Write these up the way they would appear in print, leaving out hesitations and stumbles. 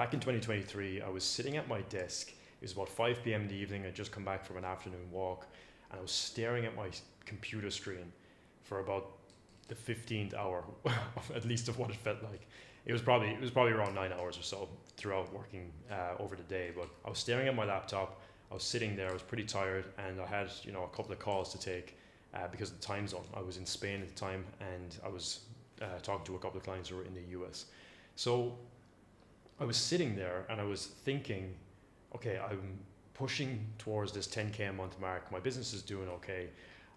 Back in 2023, I was sitting at my desk. It was about 5 p.m. in the evening. I'd just come back from an afternoon walk, and I was staring at my computer screen for about the 15th hour, at least of what it felt like. It was probably around 9 hours or so throughout working over the day. But I was staring at my laptop. I was sitting there. I was pretty tired, and I had a couple of calls to take because of the time zone. I was in Spain at the time, and I was talking to a couple of clients who were in the US. So I was sitting there and I was thinking, okay, I'm pushing towards this 10K a month mark. My business is doing okay.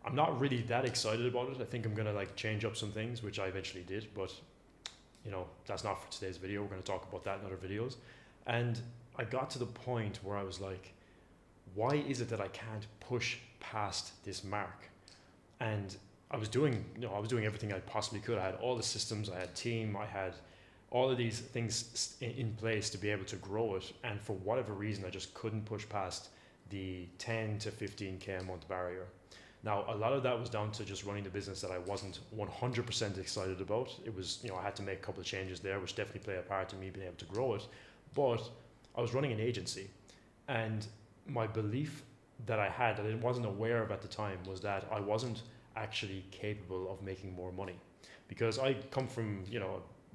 I'm not really that excited about it. I think I'm gonna change up some things, which I eventually did, but that's not for today's video. We're gonna talk about that in other videos. And I got to the point where I was like, why is it that I can't push past this mark? And I was doing everything I possibly could. I had all the systems, I had team, I had all of these things in place to be able to grow it. And for whatever reason, I just couldn't push past the 10 to 15K a month barrier. Now, a lot of that was down to just running the business that I wasn't 100% excited about. It was, I had to make a couple of changes there, which definitely play a part in me being able to grow it. But I was running an agency, and my belief that I had, that I wasn't aware of at the time, was that I wasn't actually capable of making more money. Because I come from,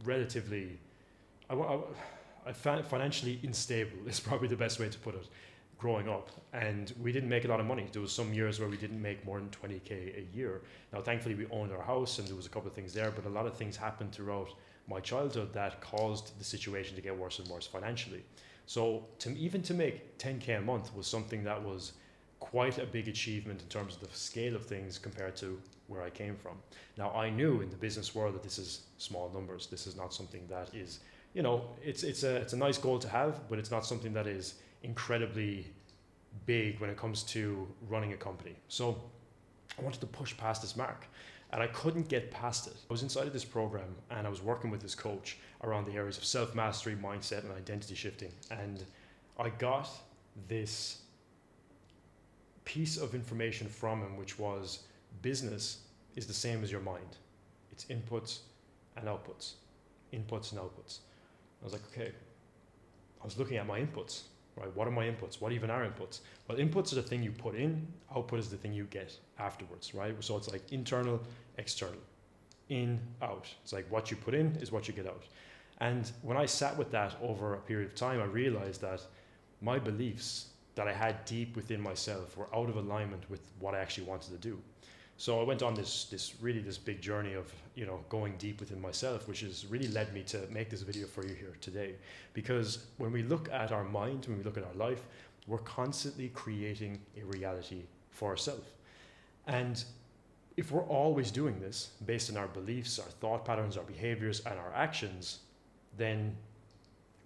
relatively, I found financially unstable is probably the best way to put it, growing up. And we didn't make a lot of money. There was some years where we didn't make more than 20K a year. Now, thankfully, we owned our house and there was a couple of things there, but a lot of things happened throughout my childhood that caused the situation to get worse and worse financially. So even to make 10K a month was something that was quite a big achievement in terms of the scale of things compared to where I came from. Now, I knew in the business world that this is small numbers. This is not something that is, it's a nice goal to have, but it's not something that is incredibly big when it comes to running a company. So I wanted to push past this mark, and I couldn't get past it. I was inside of this program, and I was working with this coach around the areas of self-mastery, mindset, and identity shifting. And I got this piece of information from him, which was business is the same as your mind. It's inputs and outputs. Inputs and outputs. I was like, okay. I was looking at my inputs, right? What are my inputs? What even are inputs? Well, inputs are the thing you put in, output is the thing you get afterwards, right? So it's like internal, external, in, out. It's like what you put in is what you get out. And when I sat with that over a period of time, I realized that my beliefs that I had deep within myself were out of alignment with what I actually wanted to do. So I went on this big journey of going deep within myself, which has really led me to make this video for you here today. Because when we look at our mind, when we look at our life, we're constantly creating a reality for ourselves. And if we're always doing this based on our beliefs, our thought patterns, our behaviors, and our actions, then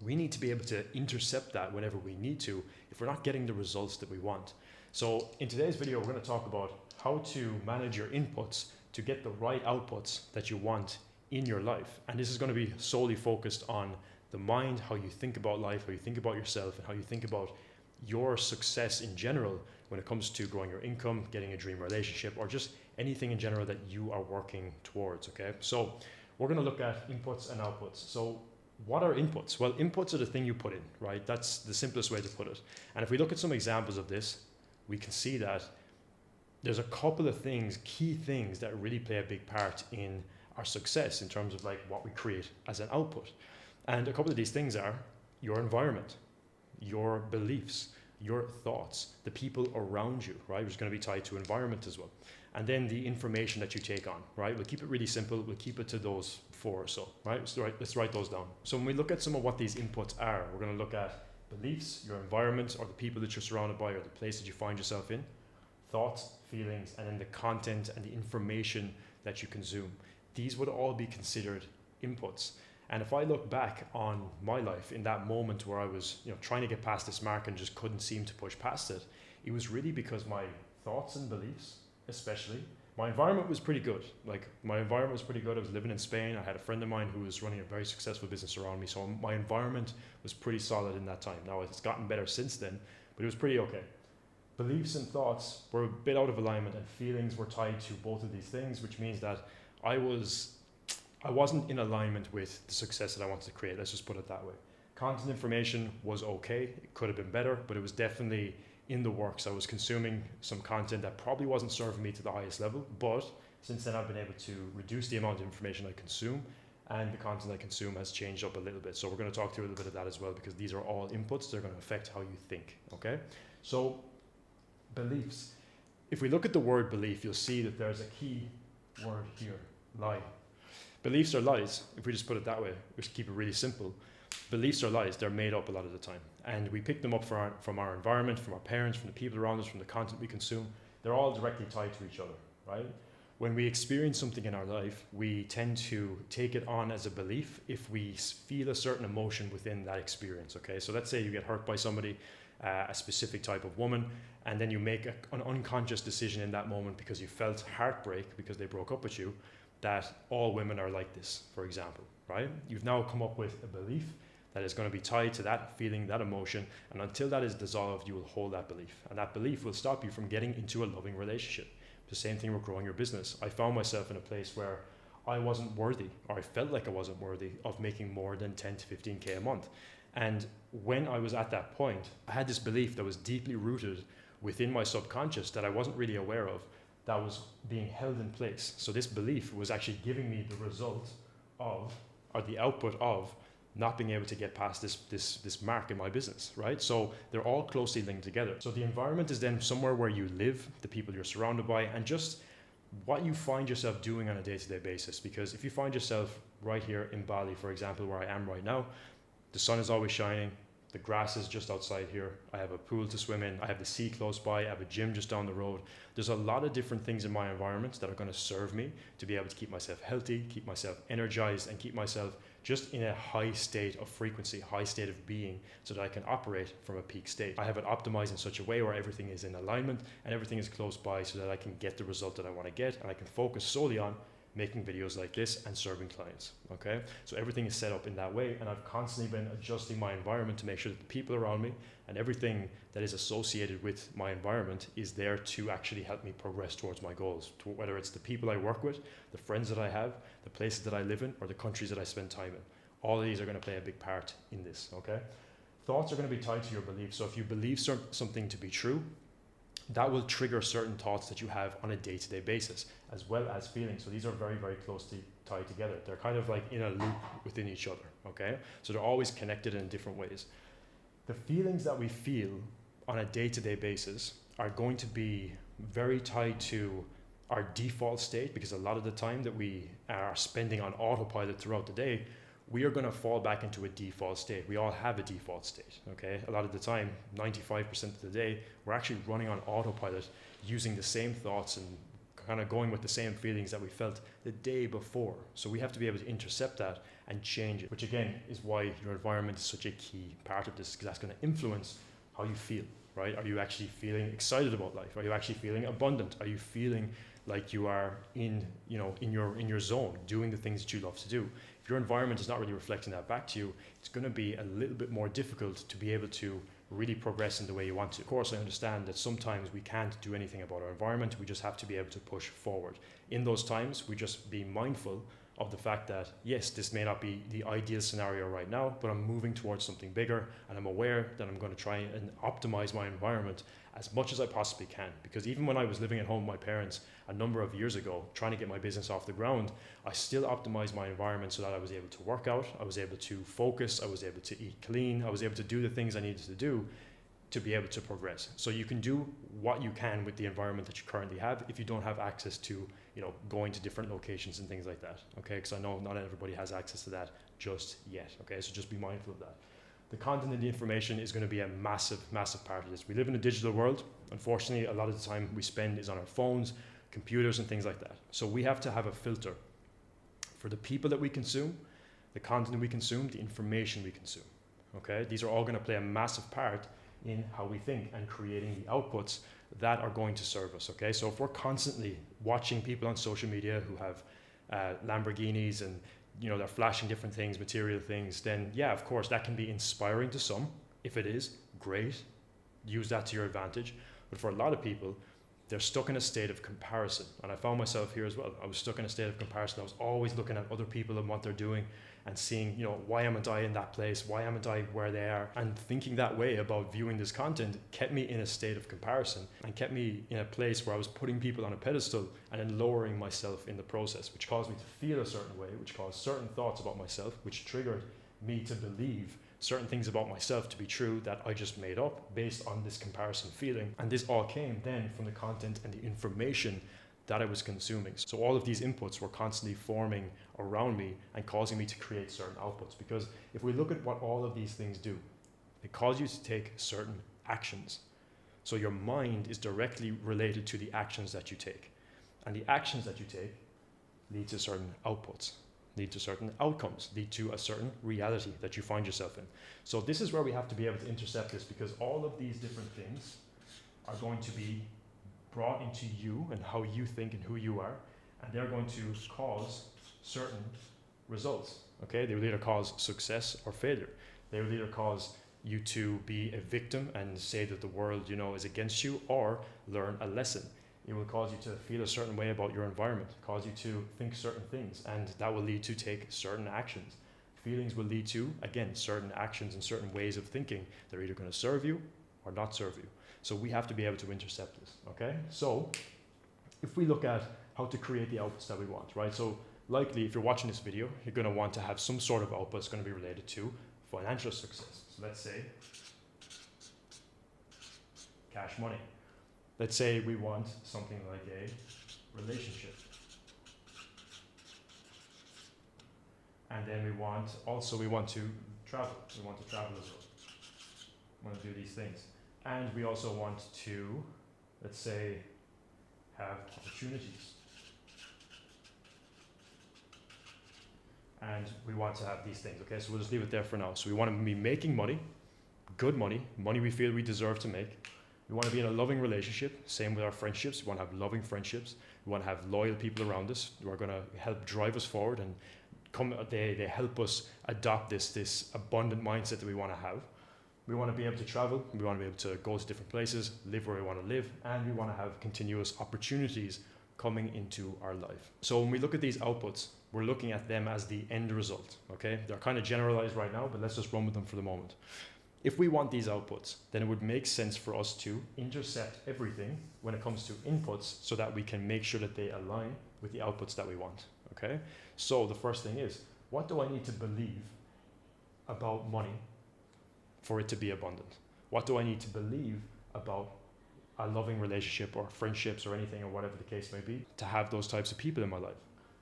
we need to be able to intercept that whenever we need to if we're not getting the results that we want. So in today's video, we're going to talk about how to manage your inputs to get the right outputs that you want in your life. And this is going to be solely focused on the mind, how you think about life, how you think about yourself, and how you think about your success in general when it comes to growing your income, getting a dream relationship, or just anything in general that you are working towards, okay? So we're going to look at inputs and outputs. So what are inputs? Well, inputs are the thing you put in, right? That's the simplest way to put it. And if we look at some examples of this, we can see that there's a couple of things, key things that really play a big part in our success in terms of what we create as an output. And a couple of these things are your environment, your beliefs, your thoughts, the people around you, right? Which is going to be tied to environment as well. And then the information that you take on, right? We'll keep it really simple. We'll keep it to those 4 or so, right? Let's write those down. So when we look at some of what these inputs are, we're going to look at beliefs, your environment, or the people that you're surrounded by, or the place that you find yourself in, thoughts, feelings, and then the content and the information that you consume. These would all be considered inputs. And if I look back on my life in that moment where I was trying to get past this mark and just couldn't seem to push past it, it was really because my thoughts and beliefs, especially, my environment was pretty good. My environment was pretty good. I was living in Spain. I had a friend of mine who was running a very successful business around me. So my environment was pretty solid in that time. Now it's gotten better since then, but it was pretty okay. Beliefs and thoughts were a bit out of alignment, and feelings were tied to both of these things, which means that I wasn't in alignment with the success that I wanted to create. Let's just put it that way. content information was okay. It could have been better, but it was definitely in the works. I was consuming some content that probably wasn't serving me to the highest level, but since then I've been able to reduce the amount of information I consume, and the content I consume has changed up a little bit. So we're going to talk through a little bit of that as well, because these are all inputs. They're going to affect how you think, okay? So beliefs. If we look at the word belief, you'll see that there's a key word here, lie. Beliefs are lies. If we just put it that way, we should keep it really simple. Beliefs are lies. They're made up a lot of the time. And we pick them up from our environment, from our parents, from the people around us, from the content we consume. They're all directly tied to each other, right? When we experience something in our life, we tend to take it on as a belief if we feel a certain emotion within that experience, okay? So let's say you get hurt by somebody, a specific type of woman, and then you make an unconscious decision in that moment because you felt heartbreak because they broke up with you, that all women are like this, for example, right? You've now come up with a belief that is going to be tied to that feeling, that emotion, and until that is dissolved, you will hold that belief. And that belief will stop you from getting into a loving relationship. The same thing with growing your business. I found myself in a place where I wasn't worthy, or I felt like I wasn't worthy of making more than 10 to 15K a month. And when I was at that point, I had this belief that was deeply rooted within my subconscious that I wasn't really aware of, that was being held in place. So this belief was actually giving me the result of, or the output of, not being able to get past this mark in my business, right? So they're all closely linked together. So the environment is then somewhere where you live, the people you're surrounded by, and just what you find yourself doing on a day-to-day basis. Because if you find yourself right here in Bali, for example, where I am right now, the sun is always shining, the grass is just outside here, I have a pool to swim in, I have the sea close by, I have a gym just down the road. There's a lot of different things in my environment that are going to serve me to be able to keep myself healthy, keep myself energized, and keep myself just in a high state of frequency, high state of being, so that I can operate from a peak state. I have it optimized in such a way where everything is in alignment and everything is close by, so that I can get the result that I want to get, and I can focus solely on making videos like this and serving clients, okay? So everything is set up in that way, and I've constantly been adjusting my environment to make sure that the people around me and everything that is associated with my environment is there to actually help me progress towards my goals, whether it's the people I work with, the friends that I have, the places that I live in, or the countries that I spend time in. All of these are going to play a big part in this, okay? Thoughts are going to be tied to your beliefs. So if you believe something to be true, that will trigger certain thoughts that you have on a day-to-day basis, as well as feelings. So these are very, very closely tied together. They're kind of like in a loop within each other, okay? So they're always connected in different ways. The feelings that we feel on a day-to-day basis are going to be very tied to our default state, because a lot of the time that we are spending on autopilot throughout the day, we are going to fall back into a default state. We all have a default state, okay? A lot of the time, 95% of the day, we're actually running on autopilot, using the same thoughts and kind of going with the same feelings that we felt the day before. So we have to be able to intercept that and change it, which again is why your environment is such a key part of this, because that's going to influence how you feel, right? Are you actually feeling excited about life? Are you actually feeling abundant? Are you feeling like you are in your zone, doing the things that you love to do? If your environment is not really reflecting that back to you, it's going to be a little bit more difficult to be able to really progress in the way you want to. Of course, I understand that sometimes we can't do anything about our environment. We just have to be able to push forward. In those times, we just be mindful of the fact that, yes, this may not be the ideal scenario right now, but I'm moving towards something bigger, and I'm aware that I'm going to try and optimize my environment as much as I possibly can. Because even when I was living at home with my parents a number of years ago, trying to get my business off the ground, I still optimized my environment so that I was able to work out, I was able to focus, I was able to eat clean, I was able to do the things I needed to do to be able to progress. So you can do what you can with the environment that you currently have if you don't have access to, going to different locations and things like that, okay? Because I know not everybody has access to that just yet, okay? So just be mindful of that. The content and the information is going to be a massive, massive part of this. We live in a digital world. Unfortunately, a lot of the time we spend is on our phones, computers, and things like that. So we have to have a filter for the people that we consume, the content we consume, the information we consume, okay? These are all going to play a massive part in how we think and creating the outputs that are going to serve us, okay? So if we're constantly watching people on social media who have Lamborghinis and they're flashing different things, material things, then yeah, of course, that can be inspiring to some. If it is, great, use that to your advantage. But for a lot of people, they're stuck in a state of comparison. And I found myself here as well. I was stuck in a state of comparison. I was always looking at other people and what they're doing and seeing, why am I in that place? Why am I where they are? And thinking that way about viewing this content kept me in a state of comparison and kept me in a place where I was putting people on a pedestal and then lowering myself in the process, which caused me to feel a certain way, which caused certain thoughts about myself, which triggered me to believe certain things about myself to be true that I just made up based on this comparison feeling. And this all came then from the content and the information that I was consuming. So all of these inputs were constantly forming around me and causing me to create certain outputs. Because if we look at what all of these things do, they cause you to take certain actions. So your mind is directly related to the actions that you take. And the actions that you take lead to certain outputs, lead to certain outcomes, lead to a certain reality that you find yourself in. So this is where we have to be able to intercept this, because all of these different things are going to be brought into you and how you think and who you are, and they're going to cause certain results. Okay, they will either cause success or failure. They will either cause you to be a victim and say that the world, is against you, or learn a lesson. It will cause you to feel a certain way about your environment, cause you to think certain things, and that will lead to take certain actions. Feelings will lead to, again, certain actions and certain ways of thinking. They're either going to serve you or not serve you. So we have to be able to intercept this, okay? So if we look at how to create the outputs that we want, right? So likely if you're watching this video, you're going to want to have some sort of output that's going to be related to financial success. So let's say cash money. Let's say we want something like a relationship. And then we want to travel. We want to travel as well. We want to do these things. And we also want to, let's say, have opportunities. And we want to have these things, okay? So we'll just leave it there for now. So we want to be making money, good money we feel we deserve to make. We want to be in a loving relationship, same with our friendships. We want to have loving friendships. We want to have loyal people around us who are going to help drive us forward and they help us adopt this abundant mindset that we want to have. We want to be able to travel. We want to be able to go to different places, live where we want to live, and we want to have continuous opportunities coming into our life. So when we look at these outputs, we're looking at them as the end result, okay? They're kind of generalized right now, but let's just run with them for the moment. If we want these outputs, then it would make sense for us to intercept everything when it comes to inputs so that we can make sure that they align with the outputs that we want, okay? So the first thing is, what do I need to believe about money for it to be abundant? What do I need to believe about a loving relationship or friendships or anything or whatever the case may be to have those types of people in my life?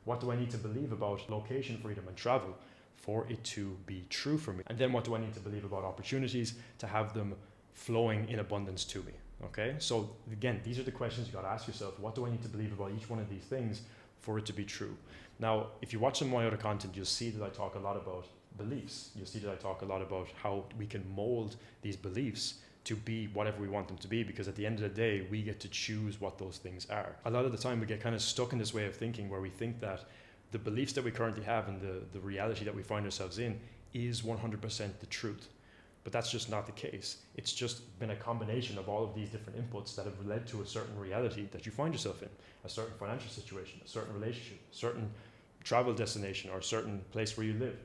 What do I need to believe about location freedom and travel for it to be true for me? And then what do I need to believe about opportunities to have them flowing in abundance to me? Okay, so again, these are the questions you got to ask yourself. What do I need to believe about each one of these things for it to be true? Now, if you watch some of my other content, you'll see that I talk a lot about beliefs. You'll see that I talk a lot about how we can mold these beliefs to be whatever we want them to be, because at the end of the day, we get to choose what those things are. A lot of the time we get kind of stuck in this way of thinking where we think that the beliefs that we currently have and the reality that we find ourselves in is 100% the truth. But that's just not the case. It's just been a combination of all of these different inputs that have led to a certain reality that you find yourself in, a certain financial situation, a certain relationship, a certain travel destination, or a certain place where you live,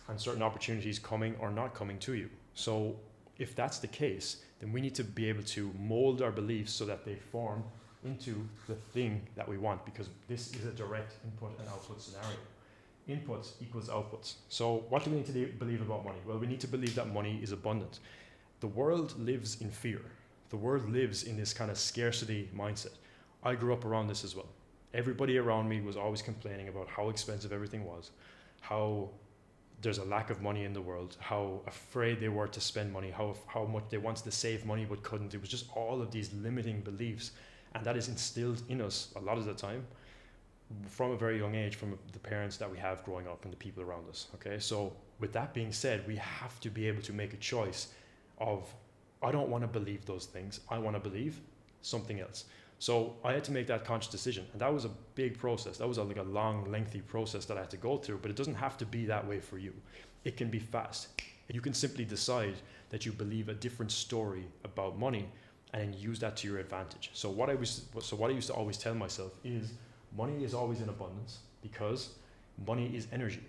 and certain opportunities coming or not coming to you. So if that's the case, then we need to be able to mold our beliefs so that they form into the thing that we want, because this is a direct input and output scenario. Inputs equals outputs. So what do we need to believe about money? Well, we need to believe that money is abundant. The world lives in fear. The world lives in this kind of scarcity mindset. I grew up around this as well. Everybody around me was always complaining about how expensive everything was, how there's a lack of money in the world, how afraid they were to spend money, how much they wanted to save money but couldn't. It was just all of these limiting beliefs, and that is instilled in us a lot of the time from a very young age, from the parents that we have growing up and the people around us. Okay, so with that being said, we have to be able to make a choice of, I don't want to believe those things, I want to believe something else. So I had to make that conscious decision, and that was a big process. That was like a long, lengthy process that I had to go through, but it doesn't have to be that way for you. It can be fast. You can simply decide that you believe a different story about money and then use that to your advantage. So what I used to always tell myself is money is always in abundance because money is energy.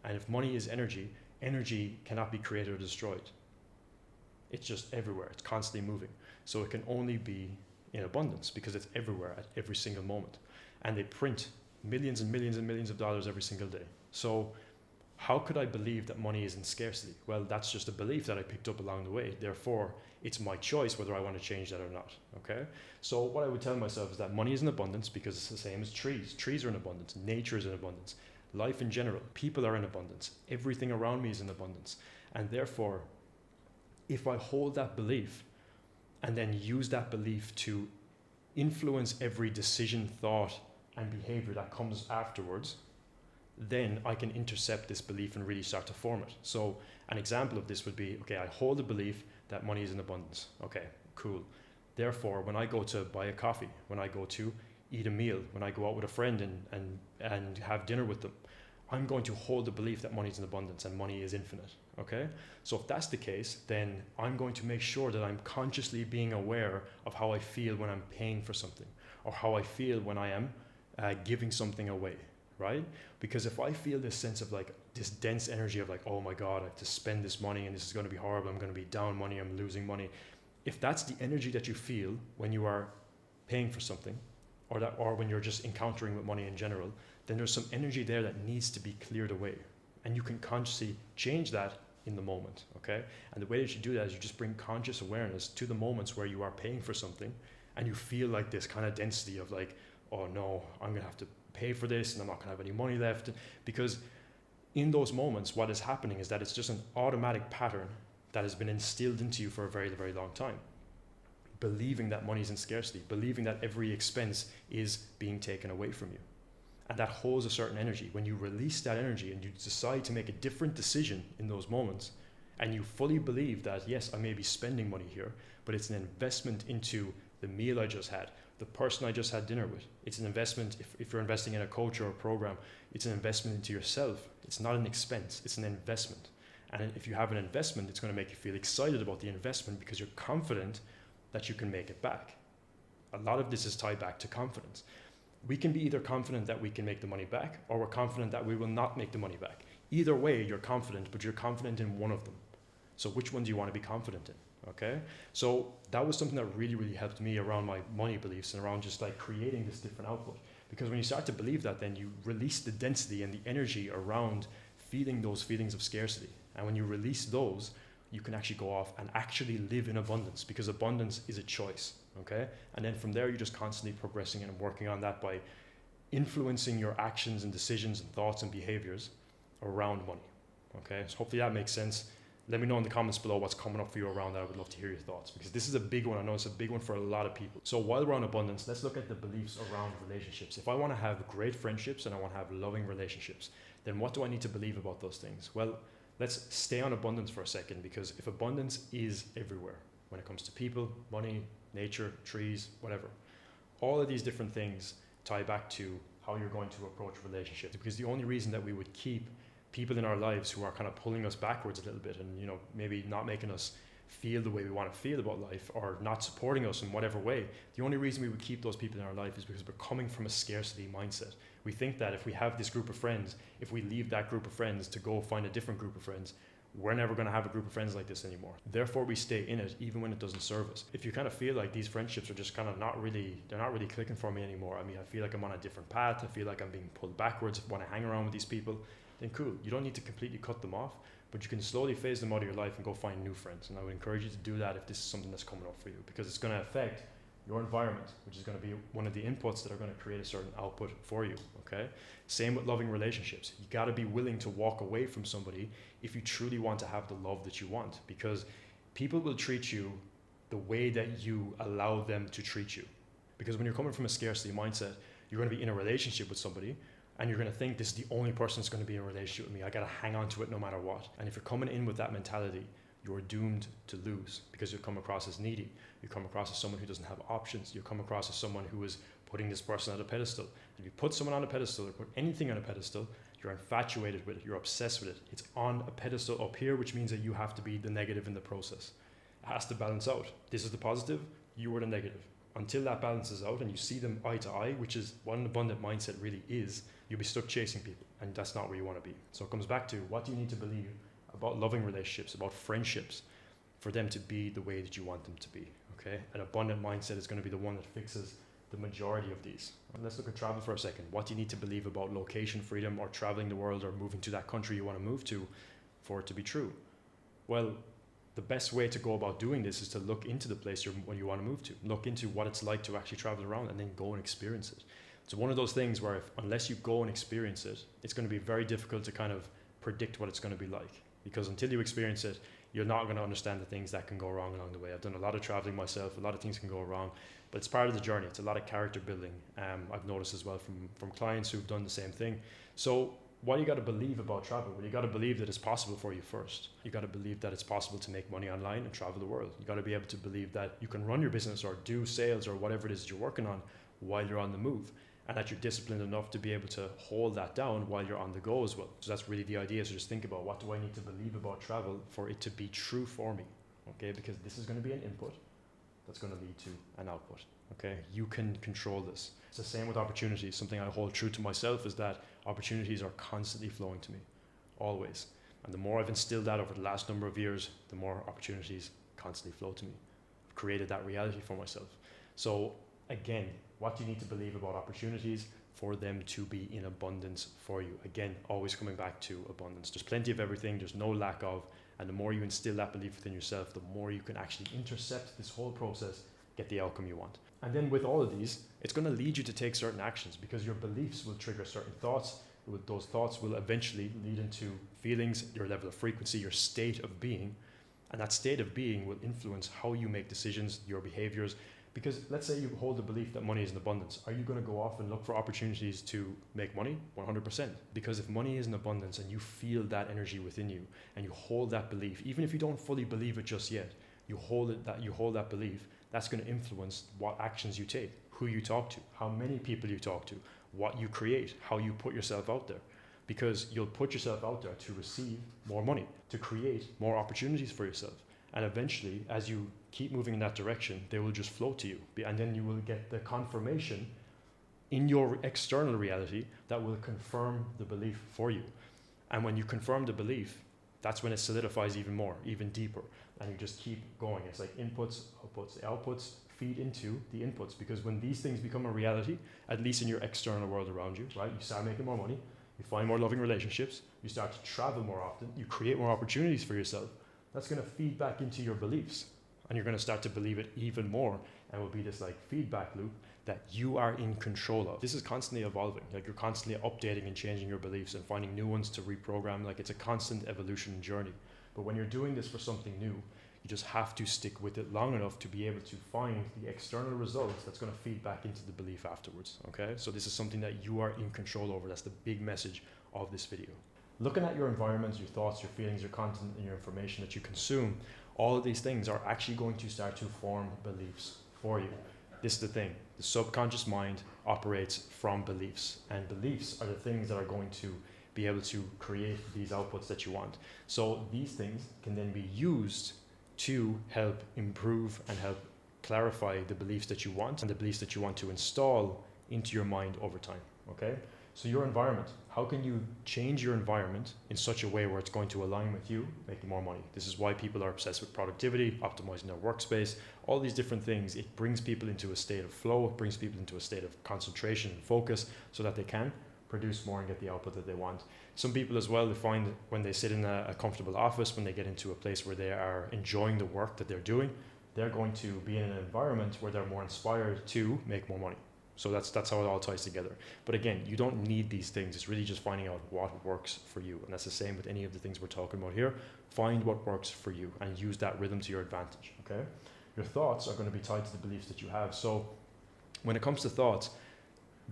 And if money is energy, energy cannot be created or destroyed. It's just everywhere. It's constantly moving. So it can only be in abundance because it's everywhere at every single moment. And they print millions and millions and millions of dollars every single day. So how could I believe that money is in scarcity? Well, that's just a belief that I picked up along the way. Therefore, it's my choice whether I want to change that or not. Okay? So what I would tell myself is that money is in abundance because it's the same as trees. Trees are in abundance. Nature is in abundance. Life in general. People are in abundance. Everything around me is in abundance. And therefore, if I hold that belief and then use that belief to influence every decision, thought, and behavior that comes afterwards, then I can intercept this belief and really start to form it. So an example of this would be, okay, I hold the belief that money is in abundance. Okay, cool. Therefore, when I go to buy a coffee, when I go to eat a meal, when I go out with a friend and have dinner with them, I'm going to hold the belief that money is in abundance and money is infinite. Okay? So if that's the case, then I'm going to make sure that I'm consciously being aware of how I feel when I'm paying for something, or how I feel when I am giving something away, right? Because if I feel this sense of like this dense energy of like, oh my God, I have to spend this money and this is going to be horrible, I'm going to be down money, I'm losing money. If that's the energy that you feel when you are paying for something, or when you're just encountering with money in general, then there's some energy there that needs to be cleared away. And you can consciously change that in the moment, okay? And the way that you do that is you just bring conscious awareness to the moments where you are paying for something and you feel like this kind of density of like, oh no, I'm gonna have to pay for this and I'm not gonna have any money left. Because in those moments, what is happening is that it's just an automatic pattern that has been instilled into you for a very, very long time. Believing that money is in scarcity, believing that every expense is being taken away from you. And that holds a certain energy. When you release that energy and you decide to make a different decision in those moments, and you fully believe that, yes, I may be spending money here, but it's an investment into the meal I just had, the person I just had dinner with. It's an investment, if you're investing in a coach or a program, it's an investment into yourself. It's not an expense, it's an investment. And if you have an investment, it's going to make you feel excited about the investment because you're confident that you can make it back. A lot of this is tied back to confidence. We can be either confident that we can make the money back, or we're confident that we will not make the money back. Either way, you're confident, but you're confident in one of them. So which one do you want to be confident in? Okay? So that was something that really, really helped me around my money beliefs and around just like creating this different output. Because when you start to believe that, then you release the density and the energy around feeling those feelings of scarcity. And when you release those, you can actually go off and actually live in abundance, because abundance is a choice. Okay? And then from there, you're just constantly progressing and working on that by influencing your actions and decisions and thoughts and behaviors around money. Okay? So hopefully that makes sense. Let me know in the comments below what's coming up for you around that. I would love to hear your thoughts, because this is a big one. I know it's a big one for a lot of people. So while we're on abundance, let's look at the beliefs around relationships. If I want to have great friendships and I want to have loving relationships, then what do I need to believe about those things? Well, let's stay on abundance for a second, because if abundance is everywhere, when it comes to people, money, nature, trees, whatever, all of these different things tie back to how you're going to approach relationships. Because the only reason that we would keep people in our lives who are kind of pulling us backwards a little bit and, you know, maybe not making us feel the way we want to feel about life, or not supporting us in whatever way, the only reason we would keep those people in our life is because we're coming from a scarcity mindset. We think that if we have this group of friends, if we leave that group of friends to go find a different group of friends, we're never going to have a group of friends like this anymore. Therefore, we stay in it even when it doesn't serve us. If you kind of feel like these friendships are just kind of they're not really clicking for me anymore. I mean, I feel like I'm on a different path. I feel like I'm being pulled backwards when I hang around with these people. Then cool. You don't need to completely cut them off, but you can slowly phase them out of your life and go find new friends. And I would encourage you to do that if this is something that's coming up for you, because it's going to affect your environment, which is going to be one of the inputs that are going to create a certain output for you. Okay. Same with loving relationships. You got to be willing to walk away from somebody if you truly want to have the love that you want, because people will treat you the way that you allow them to treat you. Because when you're coming from a scarcity mindset, you're going to be in a relationship with somebody and you're going to think, this is the only person that's going to be in a relationship with me. I got to hang on to it no matter what. And if you're coming in with that mentality, you're doomed to lose, because you'll come across as needy. You come across as someone who doesn't have options. You come across as someone who is putting this person on a pedestal. If you put someone on a pedestal or put anything on a pedestal, you're infatuated with it. You're obsessed with it. It's on a pedestal up here, which means that you have to be the negative in the process. has to balance out. This is the positive, you are the negative. Until that balances out and you see them eye to eye, which is what an abundant mindset really is, you'll be stuck chasing people, and that's not where you want to be. So it comes back to, what do you need to believe about loving relationships, about friendships, for them to be the way that you want them to be, okay? An abundant mindset is going to be the one that fixes the majority of these. And let's look at travel for a second. What do you need to believe about location freedom, or traveling the world, or moving to that country you want to move to for it to be true? Well, the best way to go about doing this is to look into the place you want to move to. Look into what it's like to actually travel around, and then go and experience it. It's one of those things where unless you go and experience it, it's going to be very difficult to kind of predict what it's going to be like. Because until you experience it, you're not going to understand the things that can go wrong along the way. I've done a lot of traveling myself. A lot of things can go wrong, but it's part of the journey. It's a lot of character building. I've noticed as well from clients who've done the same thing. So what you got to believe about travel? Well, you got to believe that it's possible for you first. You got to believe that it's possible to make money online and travel the world. You got to be able to believe that you can run your business or do sales or whatever it is you're working on while you're on the move, and that you're disciplined enough to be able to hold that down while you're on the go as well. So that's really the idea. So just think about, what do I need to believe about travel for it to be true for me? Okay, because this is going to be an input that's going to lead to an output. Okay, you can control this. It's the same with opportunities. Something I hold true to myself is that opportunities are constantly flowing to me, always. And the more I've instilled that over the last number of years, the more opportunities constantly flow to me. I've created that reality for myself. So again, what do you need to believe about opportunities for them to be in abundance for you? Again, always coming back to abundance. There's plenty of everything, there's no lack of, and the more you instill that belief within yourself, the more you can actually intercept this whole process, get the outcome you want. And then with all of these, it's going to lead you to take certain actions, because your beliefs will trigger certain thoughts. Those thoughts will eventually lead into feelings, your level of frequency, your state of being. And that state of being will influence how you make decisions, your behaviors. Because let's say you hold the belief that money is in abundance. Are you going to go off and look for opportunities to make money? 100%. Because if money is in abundance and you feel that energy within you and you hold that belief, even if you don't fully believe it just yet, you hold that belief, that's going to influence what actions you take, who you talk to, how many people you talk to, what you create, how you put yourself out there. Because you'll put yourself out there to receive more money, to create more opportunities for yourself. And eventually, as you keep moving in that direction, they will just flow to you. And then you will get the confirmation in your external reality that will confirm the belief for you. And when you confirm the belief, that's when it solidifies even more, even deeper. And you just keep going. It's like inputs, outputs. The outputs feed into the inputs, because when these things become a reality, at least in your external world around you, right? You start making more money, you find more loving relationships, you start to travel more often, you create more opportunities for yourself. That's going to feed back into your beliefs, and you're going to start to believe it even more, and will be this like feedback loop that you are in control of. This is constantly evolving. Like, you're constantly updating and changing your beliefs and finding new ones to reprogram. Like, it's a constant evolution journey. But when you're doing this for something new, you just have to stick with it long enough to be able to find the external results that's going to feed back into the belief afterwards. Okay, so this is something that you are in control over. That's the big message of this video. Looking at your environment, your thoughts, your feelings, your content, and your information that you consume, all of these things are actually going to start to form beliefs for you. This is the thing. The subconscious mind operates from beliefs, and beliefs are the things that are going to be able to create these outputs that you want. So these things can then be used to help improve and help clarify the beliefs that you want and the beliefs that you want to install into your mind over time. Okay? So your environment, how can you change your environment in such a way where it's going to align with you making more money? This is why people are obsessed with productivity, optimizing their workspace, all these different things. It brings people into a state of flow, it brings people into a state of concentration and focus so that they can produce more and get the output that they want. Some people as well, they find when they sit in a comfortable office, when they get into a place where they are enjoying the work that they're doing, they're going to be in an environment where they're more inspired to make more money. So that's how it all ties together. But again, you don't need these things. It's really just finding out what works for you. And that's the same with any of the things we're talking about here. Find what works for you and use that rhythm to your advantage, okay? Your thoughts are going to be tied to the beliefs that you have. So when it comes to thoughts,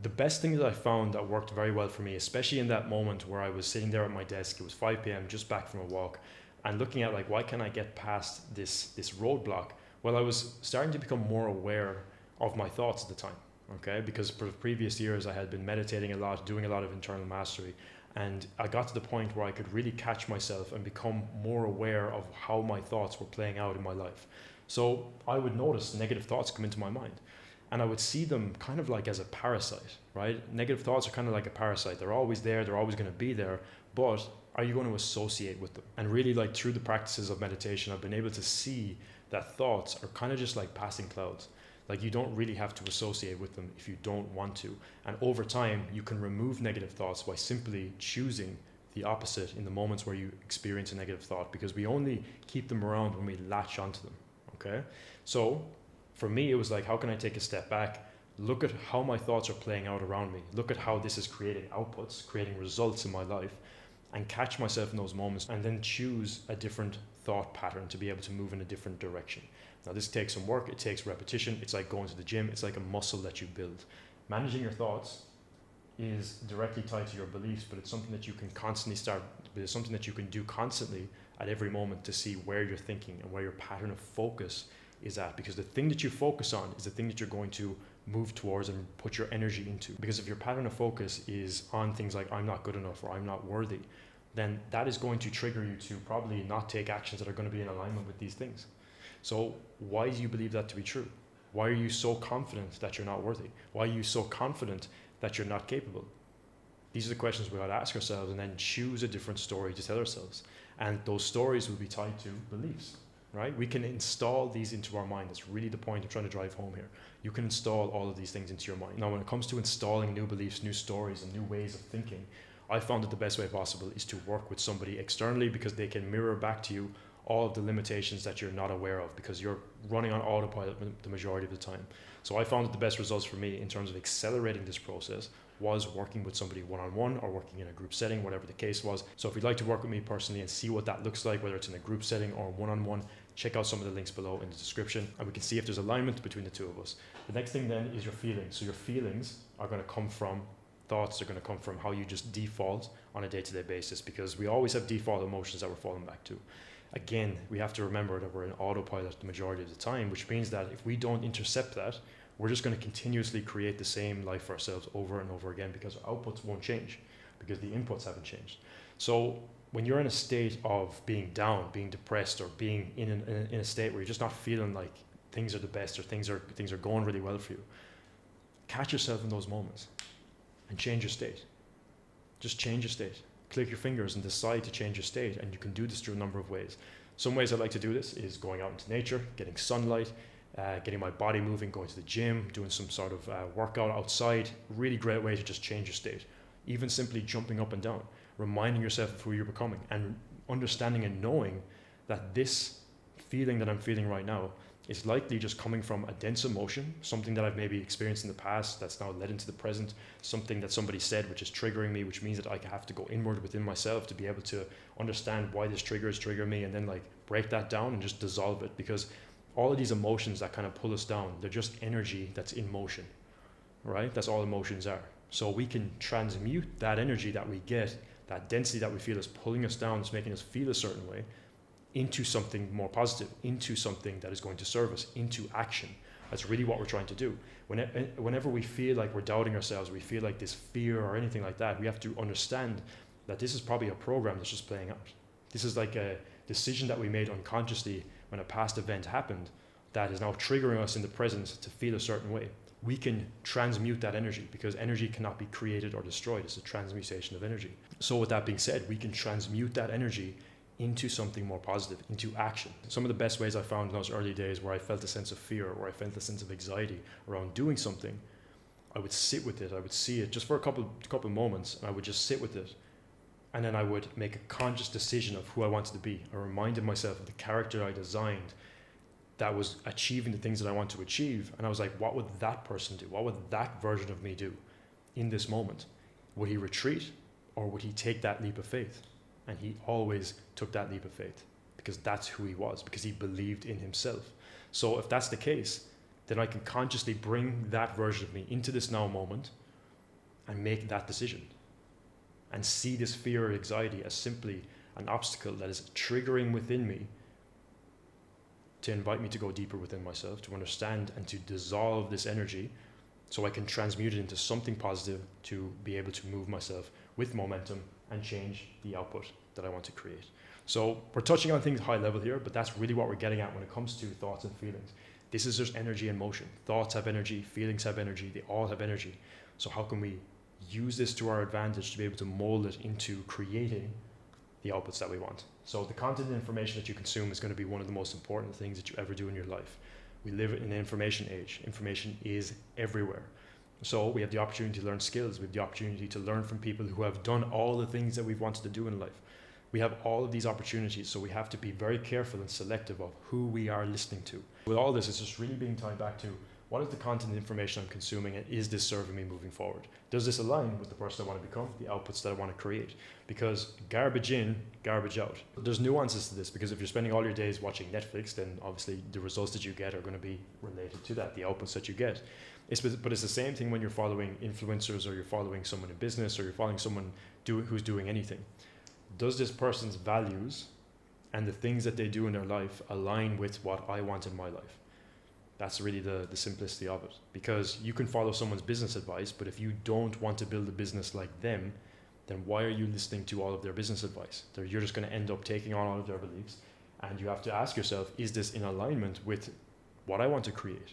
the best thing that I found that worked very well for me, especially in that moment where I was sitting there at my desk, it was 5 p.m., just back from a walk, and looking at like, why can I get past this roadblock? Well, I was starting to become more aware of my thoughts at the time. Okay, because for the previous years I had been meditating a lot, doing a lot of internal mastery, And I got to the point where I could really catch myself and become more aware of how my thoughts were playing out in my life. So I would notice negative thoughts come into my mind, and I would see them kind of like as a parasite, right? Negative thoughts are kind of like a parasite. They're always there, they're always going to be there, but are you going to associate with them? And really, like through the practices of meditation, I've been able to see that thoughts are kind of just like passing clouds. Like you don't really have to associate with them if you don't want to. And over time, you can remove negative thoughts by simply choosing the opposite in the moments where you experience a negative thought, because we only keep them around when we latch onto them. Okay? So for me, it was like, how can I take a step back, look at how my thoughts are playing out around me, look at how this is creating outputs, creating results in my life, and catch myself in those moments, and then choose a different thought pattern to be able to move in a different direction. Now, this takes some work, it takes repetition, it's like going to the gym, it's like a muscle that you build. Managing your thoughts is directly tied to your beliefs, but it's something that you can it's something that you can do constantly at every moment to see where you're thinking and where your pattern of focus is at, because the thing that you focus on is the thing that you're going to move towards and put your energy into. Because if your pattern of focus is on things like I'm not good enough or I'm not worthy, then that is going to trigger you to probably not take actions that are going to be in alignment with these things. So why do you believe that to be true? Why are you so confident that you're not worthy? Why are you so confident that you're not capable? These are the questions we got to ask ourselves, and then choose a different story to tell ourselves. And those stories will be tied to beliefs, right? We can install these into our mind. That's really the point I'm trying to drive home here. You can install all of these things into your mind. Now, when it comes to installing new beliefs, new stories, and new ways of thinking, I found that the best way possible is to work with somebody externally, because they can mirror back to you all of the limitations that you're not aware of, because you're running on autopilot the majority of the time. So I found that the best results for me in terms of accelerating this process was working with somebody one-on-one or working in a group setting, whatever the case was. So if you'd like to work with me personally and see what that looks like, whether it's in a group setting or one-on-one, check out some of the links below in the description, and we can see if there's alignment between the two of us. The next thing then is your feelings. So your feelings are going to come from thoughts, are going to come from how you just default on a day-to-day basis, because we always have default emotions that we're falling back to. Again, we have to remember that we're in autopilot the majority of the time, which means that if we don't intercept that, we're just going to continuously create the same life for ourselves over and over again, because our outputs won't change, because the inputs haven't changed. So when you're in a state of being down, being depressed, or being in a state where you're just not feeling like things are the best, or things are going really well for you, catch yourself in those moments and change your state. Just change your state. Click your fingers and decide to change your state, and you can do this through a number of ways. Some ways I like to do this is going out into nature, getting sunlight, getting my body moving, going to the gym, doing some sort of workout outside. Really great way to just change your state. Even simply jumping up and down, reminding yourself of who you're becoming, and understanding and knowing that this feeling that I'm feeling right now is likely just coming from a dense emotion, something that I've maybe experienced in the past that's now led into the present, something that somebody said which is triggering me, which means that I have to go inward within myself to be able to understand why this trigger is triggering me, and then like break that down and just dissolve it. Because all of these emotions that kind of pull us down, they're just energy that's in motion, right? That's all emotions are. So we can transmute that energy that we get, that density that we feel is pulling us down, it's making us feel a certain way, into something more positive, into something that is going to serve us, into action. That's really what we're trying to do. Whenever we feel like we're doubting ourselves, we feel like this fear or anything like that, we have to understand that this is probably a program that's just playing out. This is like a decision that we made unconsciously when a past event happened that is now triggering us in the present to feel a certain way. We can transmute that energy, because energy cannot be created or destroyed. It's a transmutation of energy. So with that being said, we can transmute that energy into something more positive, into action. Some of the best ways I found in those early days where I felt a sense of fear, or I felt a sense of anxiety around doing something, I would sit with it, I would see it just for a couple of moments, and I would just sit with it. And then I would make a conscious decision of who I wanted to be. I reminded myself of the character I designed that was achieving the things that I want to achieve. And I was like, what would that person do? What would that version of me do in this moment? Would he retreat, or would he take that leap of faith? And he always took that leap of faith, because that's who he was, because he believed in himself. So if that's the case, then I can consciously bring that version of me into this now moment and make that decision, and see this fear or anxiety as simply an obstacle that is triggering within me to invite me to go deeper within myself, to understand and to dissolve this energy, so I can transmute it into something positive to be able to move myself with momentum and change the output that I want to create. So we're touching on things high level here, but that's really what we're getting at when it comes to thoughts and feelings. This is just energy in motion. Thoughts have energy, feelings have energy, they all have energy. So how can we use this to our advantage to be able to mold it into creating the outputs that we want? So the content and information that you consume is going to be one of the most important things that you ever do in your life. We live in an information age. Information is everywhere. So we have the opportunity to learn skills. We have the opportunity to learn from people who have done all the things that we've wanted to do in life. We have all of these opportunities, so we have to be very careful and selective of who we are listening to. With all this, it's just really being tied back to what is the content and information I'm consuming, and is this serving me moving forward? Does this align with the person I want to become, the outputs that I want to create? Because garbage in, garbage out. There's nuances to this, because if you're spending all your days watching Netflix, then obviously the results that you get are going to be related to that, the outputs that you get. But it's the same thing when you're following influencers, or you're following someone in business, or you're following someone who's doing anything. Does this person's values and the things that they do in their life align with what I want in my life? That's really the simplicity of it. Because you can follow someone's business advice, but if you don't want to build a business like them, then why are you listening to all of their business advice? You're just going to end up taking on all of their beliefs, and you have to ask yourself, is this in alignment with what I want to create?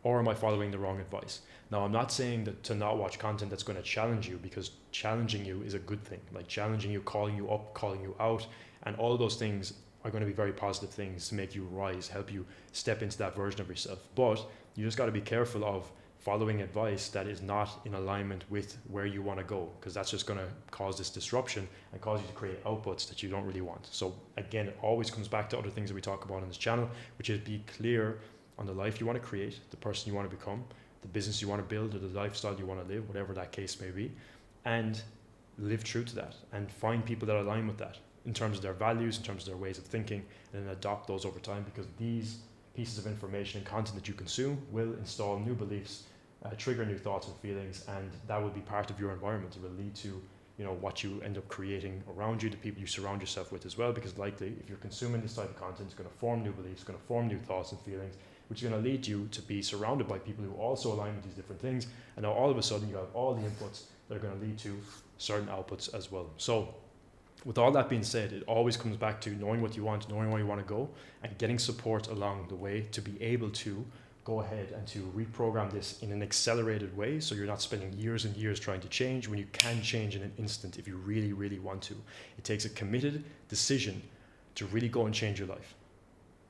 Or am I following the wrong advice? Now, I'm not saying that to not watch content that's going to challenge you, because challenging you is a good thing. Like challenging you, calling you up, calling you out, and all of those things are going to be very positive things to make you rise, help you step into that version of yourself. But you just got to be careful of following advice that is not in alignment with where you want to go, because that's just going to cause this disruption and cause you to create outputs that you don't really want. So again, it always comes back to other things that we talk about on this channel, which is be clear on the life you want to create, the person you want to become, the business you want to build, or the lifestyle you want to live, whatever that case may be, and live true to that and find people that align with that in terms of their values, in terms of their ways of thinking, and then adopt those over time, because these pieces of information and content that you consume will install new beliefs, trigger new thoughts and feelings, and that will be part of your environment. It will lead to what you end up creating around you, the people you surround yourself with as well, because likely if you're consuming this type of content, it's going to form new beliefs, it's going to form new thoughts and feelings, which is going to lead you to be surrounded by people who also align with these different things. And now all of a sudden you have all the inputs that are going to lead to certain outputs as well. So with all that being said, it always comes back to knowing what you want, knowing where you want to go, and getting support along the way to be able to go ahead and to reprogram this in an accelerated way, so you're not spending years and years trying to change when you can change in an instant if you really, really want to. It takes a committed decision to really go and change your life.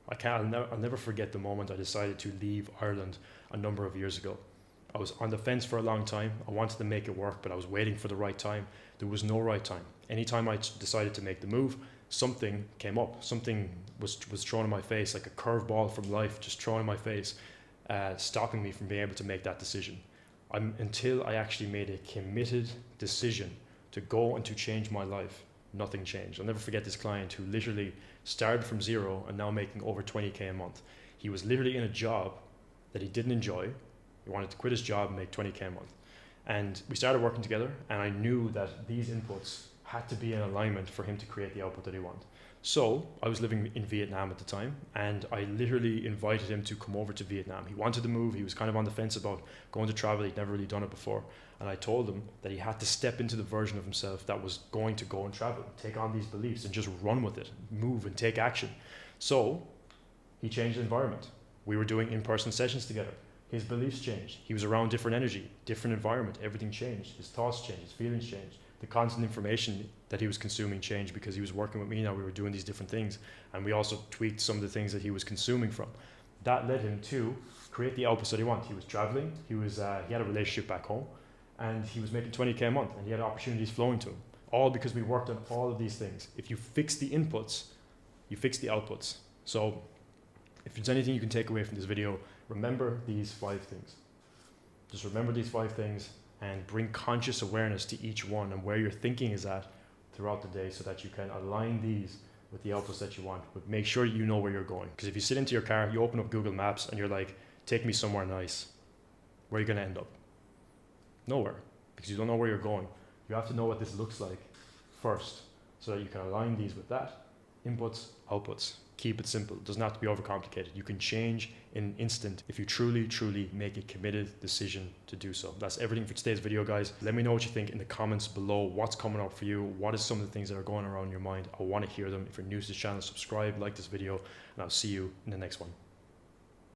I'll never forget the moment I decided to leave Ireland a number of years ago. I was on the fence for a long time. I wanted to make it work, but I was waiting for the right time. There was no right time. Anytime I decided to make the move, something came up. Something was thrown in my face, like a curveball from life, just thrown in my face, stopping me from being able to make that decision. Until I actually made a committed decision to go and to change my life, nothing changed. I'll never forget this client who literally started from zero and now making over 20K a month. He was literally in a job that he didn't enjoy. He wanted to quit his job and make 20K a month. And we started working together, and I knew that these inputs had to be in alignment for him to create the output that he wanted. So I was living in Vietnam at the time, and I literally invited him to come over to Vietnam. He wanted to move. He was kind of on the fence about going to travel. He'd never really done it before. And I told him that he had to step into the version of himself that was going to go and travel, take on these beliefs and just run with it, move and take action. So he changed the environment. We were doing in-person sessions together. His beliefs changed. He was around different energy, different environment. Everything changed. His thoughts changed. His feelings changed. The constant information that he was consuming changed because he was working with me. Now we were doing these different things, and we also tweaked some of the things that he was consuming from. That led him to create the outputs that he wanted. He was traveling. He had a relationship back home, and he was making 20K a month, and he had opportunities flowing to him. All because we worked on all of these things. If you fix the inputs, you fix the outputs. So if there's anything you can take away from this video, remember these 5 things. Just remember these 5 things and bring conscious awareness to each one and where your thinking is at throughout the day, so that you can align these with the outputs that you want. But make sure you know where you're going. Because if you sit into your car, you open up Google Maps and you're like, take me somewhere nice, where are you going to end up? Nowhere, because you don't know where you're going. You have to know what this looks like first, so that you can align these with that, Inputs, outputs. Keep it simple. It doesn't have to be overcomplicated. You can change in an instant if you truly make a committed decision to do so. That's everything for today's video, guys. Let me know what you think in the comments below. What's coming up for you? What is some of the things that are going around your mind? I want to hear them. If you're new to this channel, subscribe, like this video, and I'll see you in the next one.